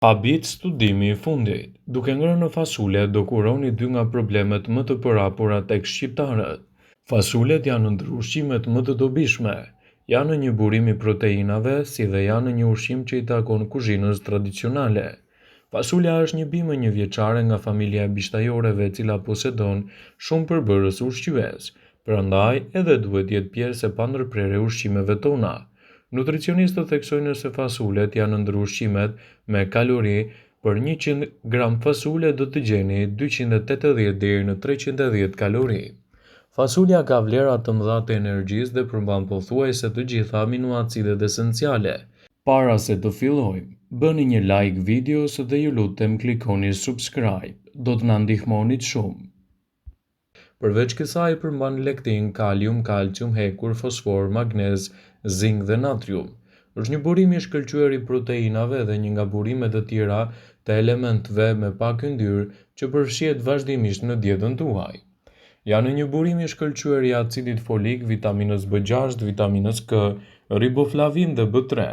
Habit studimi i fundit. Duke ngrënë në fasule, do kuroni dy nga problemet më të përhapura tek shqiptarët. Fasulet janë ndër ushqimet më të dobishme. Janë një burim i proteinave, si dhe janë një ushqim që i takon kuzhinës tradicionale. Fasulja është një bimë një vjeçare nga familja e bishtajoreve e cila posedon shumë përbërës ushqyes, prandaj edhe duhet jetë pjesë e pandërprerë e ushqimeve tona. Nutricionistët theksojnë se fasulet janë ndër ushqimet me kalori. Për 100 gram fasule do të gjeni 280 deri në 310 kalori. Fasulja ka vlera të mëdha të energjisë dhe përmban pothuajse të gjitha aminoacidet esenciale. Para se të fillojmë, bëni një like videos dhe ju lutem klikoni subscribe. Do të na ndihmonit shumë. Përveç kësaj përmban lektin, kalium, kalcium, hekur, fosfor, magnez, zink dhe natrium. Është një burim i shkëlqyer i proteinave dhe një nga burimet e tjera të elementëve me pak yndyrë që përfshihet vazhdimisht në dietën tuaj. Janë një burim i shkëlqyer i acidit folik, vitaminës B6, vitaminës K, riboflavin dhe B3.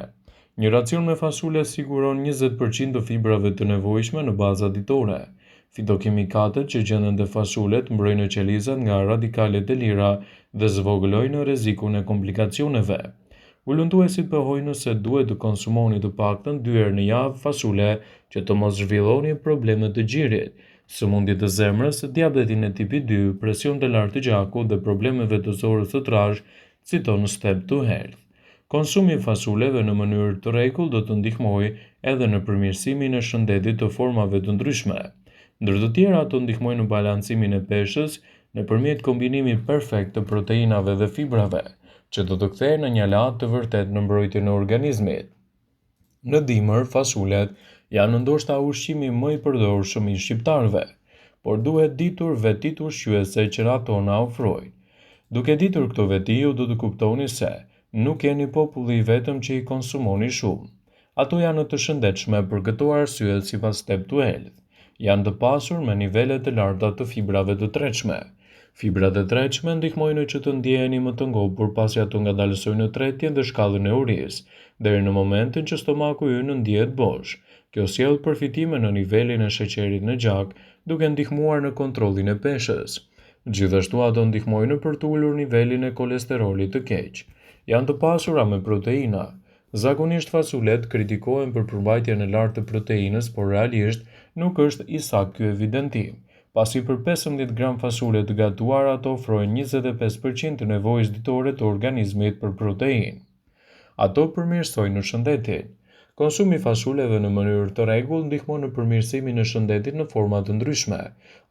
Një racion me fasule siguron 20% të fibrave të nevojshme në baza ditore. Fitokimikatët që gjenden te fasulet mbrojnë qelizat nga radikalet e lira dhe zvogëlojnë rrezikun e komplikacioneve. Ulëntuesit pohojnë se duhet të konsumoni të paktën 2 herë në javë fasule që të mos zhvilloni probleme të gjirit, sëmundje të zemrës, diabetin e tipit 2, presion të lartë të gjakut dhe problemeve të zorës së trashë, citon Step to Health. Konsumi i fasuleve në mënyrë të rregull do të ndihmojë edhe në përmirësimin e shëndetit të formave të ndryshme. Ndër të tjera ato ndihmojnë në balancimin e peshës nëpërmjet kombinimit perfekt të proteinave dhe fibrave, që do të kthejë në një aleat të vërtet në mbrojtjen e organizmit. Në dimër, fasulet janë ndoshta ushqimi më i përdorshëm i shqiptarëve, por duhet ditur vetit ushqyese që ato na ofrojnë. Duke ditur këto veti, ju do të kuptoni se nuk jeni populli vetëm që i konsumoni shumë. Ato janë të shëndetshme për këto arsye sipas Step to Health. Janë të pasur me nivele të larta të fibrave të tretshme. Fibrat e tretshme ndihmojnë që të ndjeheni më të ngopur pasi ato ngadalësojnë në tretjen dhe shkallën e urisë, deri në momentin që stomaku ynë ndihet bosh. Kjo sjell përfitime në nivelin e sheqerit në gjak, duke ndihmuar në kontrollin e peshës. Gjithashtu ato ndihmojnë për të ulur nivelin e kolesterolit të keq. Janë të pasura me proteina. Zakonisht fasulet kritikohen për përmbajtjen e lartë të proteinës, por realisht nuk është i saktë ky evidentim, pasi për 15 gram fasule të gatuara ato ofrojnë 25% të nevojës ditore të organizmit për proteinë. Ato përmirësojnë shëndetin. Konsumi i fasuleve në mënyrë të rregullt ndihmon në përmirësimin e shëndetit në forma të ndryshme.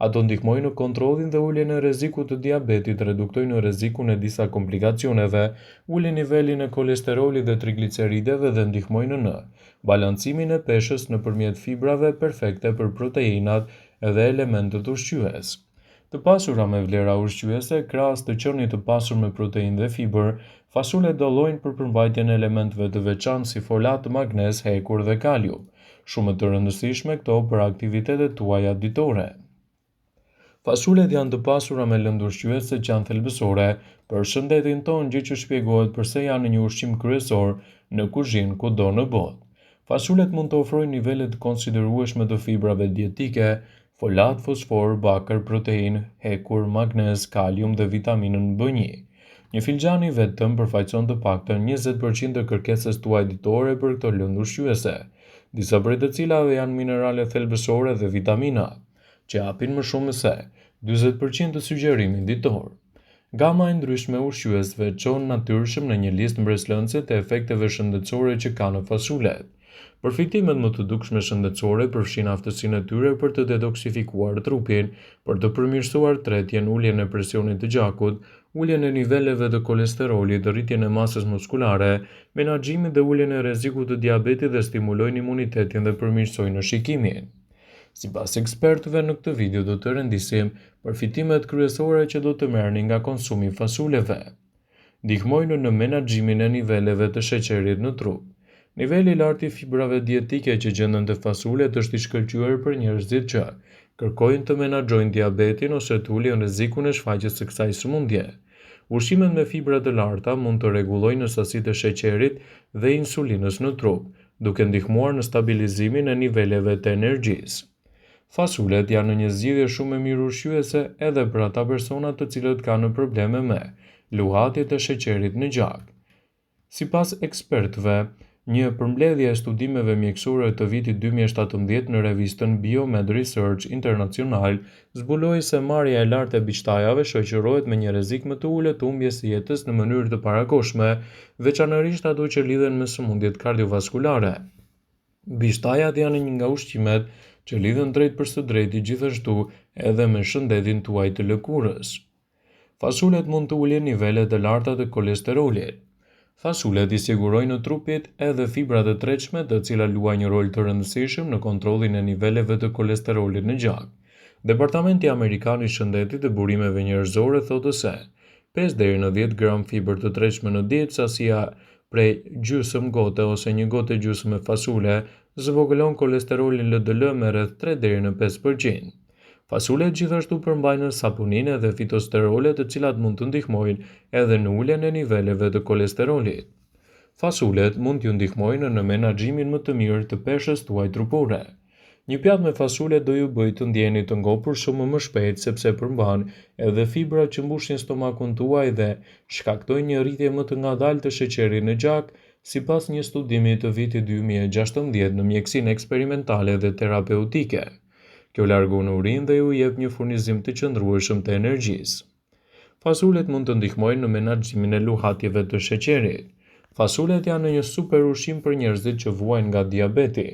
Ato ndihmojnë në kontrollin dhe uljen e rrezikut të diabetit, reduktojnë rrezikun e disa komplikacioneve, ulin nivelin e kolesterolit dhe triglicerideve dhe ndihmojnë në balancimin e peshës nëpërmjet fibrave perfekte për proteinat dhe elementët ushqyes. Të pasura me vlera ushqyese, krahas të qenit të pasur me proteinë dhe fibër, fasulet dallojnë për përmbajtjen e elementëve të veçantë si folat, magnez, hekur dhe kalium, shumë të rëndësishme këto për aktivitetet tuaja ditore. Fasulet janë të pasura me lëndë ushqyese që janë thelbësore për shëndetin tonë, gjë që shpjegohet pse janë një ushqim kryesor në kuzhinë kudo në botë. Fasulet mund të ofrojnë nivele të konsiderueshme të fibrave dietike, folat, fosfor, bakër, proteinë, hekur, magnez, kalium dhe vitaminën B1. Një filxhan i vetëm përfaqëson të paktën 20% të kërkesës tuaj ditore për këto lëndë ushqyese, disa prej të cilave janë minerale thelbësore dhe vitamina, që japin më shumë se 40% të sugjerimit ditor. Gama e ndryshme e ushqyesve çon natyrshëm në një listë mbreslënëse të efekteve shëndetësore që kanë fasulet. Përfitimet më të dukshme shëndetësore përfshin aftësinë e tyre për të detoksifikuar trupin, për të përmirësuar tretjen, uljen e presionit të gjakut, uljen e niveleve të kolesterolit, rritjen e masës muskulare, menaxhimin dhe uljen e rrezikut të diabetit dhe stimulojnë imunitetin dhe përmirësojnë shikimin. Sipas ekspertëve, në këtë video do të rendisim përfitimet kryesore që do të merrni nga konsumi i fasuleve. Ndihmojnë në menaxhimin e niveleve të sheqerit në trup. Niveli i lartë i fibrave dietike që gjenden te fasulet është i shkëlqyer për njerëzit që kërkojnë të menaxhojnë diabetin ose të ulin rrezikun e shfaqjes së kësaj sëmundje. Ushqimet me fibra të larta mund të rregullojnë sasitë e sheqerit dhe insulinës në trup, duke ndihmuar në stabilizimin e niveleve të energjisë. Fasulet janë një zgjidhje shumë e mirë ushqyese edhe për ata persona të cilët kanë probleme me luhatjet e sheqerit në gjak. Sipas ekspertëve, një përmbledhje e studimeve mjekësore të vitit 2017 në revistën Biomed Research International zbuloi se marrja e lartë e biçtajave shoqërohet me një rrezik më të ulët të humbjes së jetës në mënyrë të parakohshme, veçanërisht ato që lidhen me sëmundjet kardiovaskulare. Biçtajat janë një nga ushqimet që lidhen drejt për së drejti gjithashtu edhe me shëndetin tuaj të lëkurës. Fasulet mund të ulin nivelet e larta të kolesterolit. Fasulet i sigurojnë në trupit edhe fibrat e tretshme të cilat luajnë një rol të rëndësishëm në kontrollin e niveleve të kolesterolit në gjak. Departamenti Amerikan i Shëndetit dhe Burimeve Njerëzore thotë se 5 deri në 10 gram fibër të tretshme në ditë, sasia prej gjysmë gote ose një gote gjysmë e fasule, zvogëlon kolesterolin LDL me rreth 3 deri në 5%. Fasulet gjithashtu përmbajnë saponinë dhe fitosterolet të cilat mund të ndihmojnë edhe në uljen e niveleve të kolesterolit. Fasulet mund t'ju ndihmojnë në menaxhimin më të mirë të peshës tuaj trupore. Një pjatë me fasule do ju bëjë të ndjeni të ngopur shumë më shpejt sepse përmban edhe fibra që mbushin stomakun tuaj dhe shkaktojnë një rritje më të ngadaltë të sheqerit në gjak, sipas një studimi të vitit 2016 në mjekësinë eksperimentale dhe terapeutike. Kjo largon urinë dhe ju jep një furnizim të qëndrueshëm të energjisë. Fasulet mund të ndihmojnë në menaxhimin e luhatjeve të sheqerit. Fasulet janë një super ushqim për njerëzit që vuajnë nga diabeti.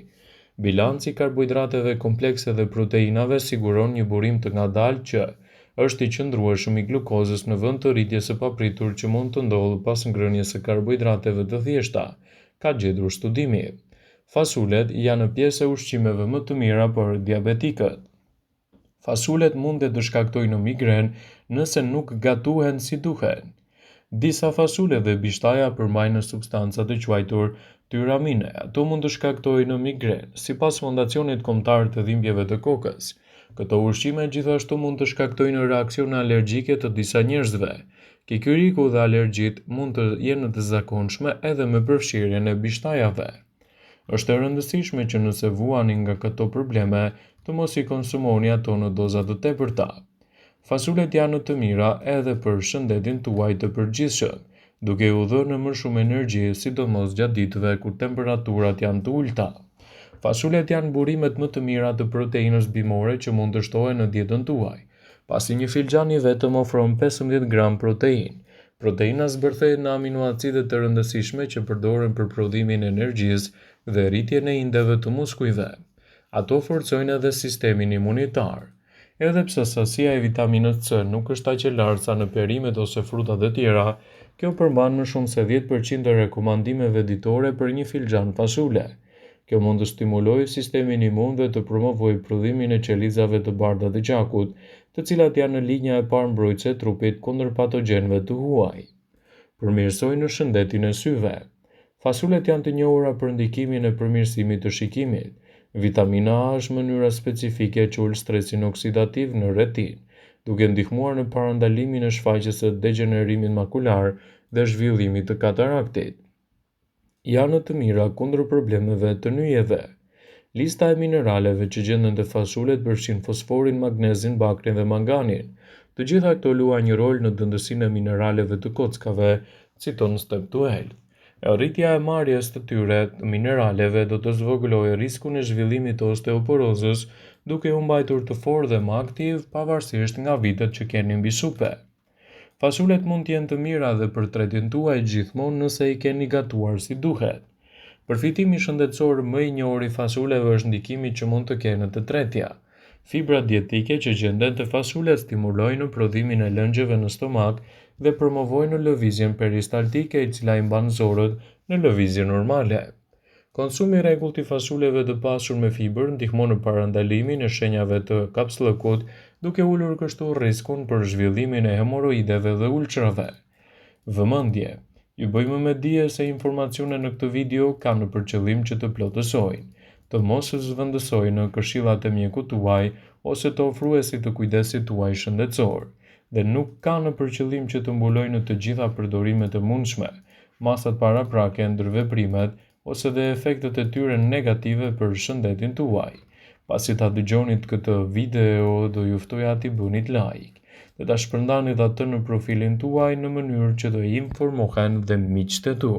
Bilanci i karbohidrateve komplekse dhe proteinave siguron një burim të ngadaltë që është i qëndrueshëm i glukozës në vend të rritjes së papritur që mund të ndodhë pas ngrënies së karbohidrateve të thjeshta, ka gjetur studimi. Fasulet janë pjesë e ushqimeve më të mira për diabetikët. Fasulet mund të shkaktojnë migren nëse nuk gatuhen si duhet. Disa fasule dhe biçtaja përmbajnë substanca të quajtur tyramine. Ato mund të shkaktojnë migren, sipas Fondacionit Kombëtar të Dhimbjeve të Kokës. Këto ushqime gjithashtu mund të shkaktojnë reaksione alergjike të disa njerëzve. Kikiriku dhe alergjitë mund të jenë të zakonshme edhe me përfshirjen e biçtajave. Është e rëndësishme që nëse vuani nga këto probleme, të mos i konsumoni ato në doza të tepërta. Fasulet janë të mira edhe për shëndetin tuaj të përgjithshëm, duke u dhënë më shumë energji, sidomos gjatë ditëve kur temperaturat janë të ulta. Fasulet janë burimet më të mira të proteinës bimore që mund të shtohen në dietën tuaj, pasi një filxhan i vetëm ofron 15 gram protein. Proteina zbërthehet në aminoacidet të rëndësishme që përdoren për prodhimin e energjisë dhe rritjen e indeve të muskujve. Ato forcojnë edhe sistemin imunitar. Edhe pse sasia e vitaminës C nuk është aq e lartë sa në perimet ose frutat e tjera, kjo përmban më shumë se 10% të rekomandimeve ditore për një filxhan fasule. Kjo mund të stimulojë sistemin imun dhe të promovojë prodhimin e qelizave të bardha të gjakut, të cilat janë në linja e parë mbrojtëse e trupit kundër patogjenëve të huaj. Përmirësojnë shëndetin e syve. Fasulet janë të njohura për ndikimin e përmirësimit të shikimit. Vitamina A është mënyra specifike që ul stresin oksidativ në retinë, duke ndihmuar në parandalimin e shfaqjes së degenerimit makular dhe zhvillimit të kataraktit. Janë të mira kundër problemeve të nyjeve. Lista e mineraleve që gjenden te fasulet përfshin fosforin, magnezin, bakrin dhe manganin. Të gjitha këto luajnë një rol në dëndësinë e mineraleve të kockave, citon Step to Health. Rritja e marrjes të tyre të mineraleve do të zvogëlojë riskun e zhvillimit të osteoporozës, duke u mbajtur të fortë dhe më aktiv pavarësisht nga vitet që keni mbi supe. Fasulet mund të jenë të mira dhe për tretin tuaj gjithmonë nëse i keni gatuar si duhet. Përfitimi shëndetësor më i njohur i fasuleve është ndikimi që mund të kenë të tretja. Fibrat dietike që gjenden te fasulet stimulojnë prodhimin e lëngjeve në stomak dhe promovojnë lëvizjen peristaltike, e cila i mban zorët në lëvizje normale. Konsumi i rregullt i fasuleve të pasur me fibër ndihmon në parandalimin e shenjave të kapsllëkut, duke ulur kështu rrezikun për zhvillimin e hemoroideve dhe ulçrave. Vëmendje. Ju bëjmë me dije se informacionet në këtë video kanë për qëllim që të plotësojnë, të mos zëvendësojnë këshillat e mjekut tuaj ose të ofruesit të kujdesit tuaj shëndetësor, dhe nuk kanë për qëllim që të mbulojnë të gjitha përdorimet e mundshme, masat paraprake, ndërveprimet ose dhe efektet e tyre negative për shëndetin tuaj. Pasi ta dëgjonit këtë video, do ju ftoja t'i bënit like dhe ta shpërndanit atë në profilin tuaj në mënyrë që të informohen dhe miqtë e tu.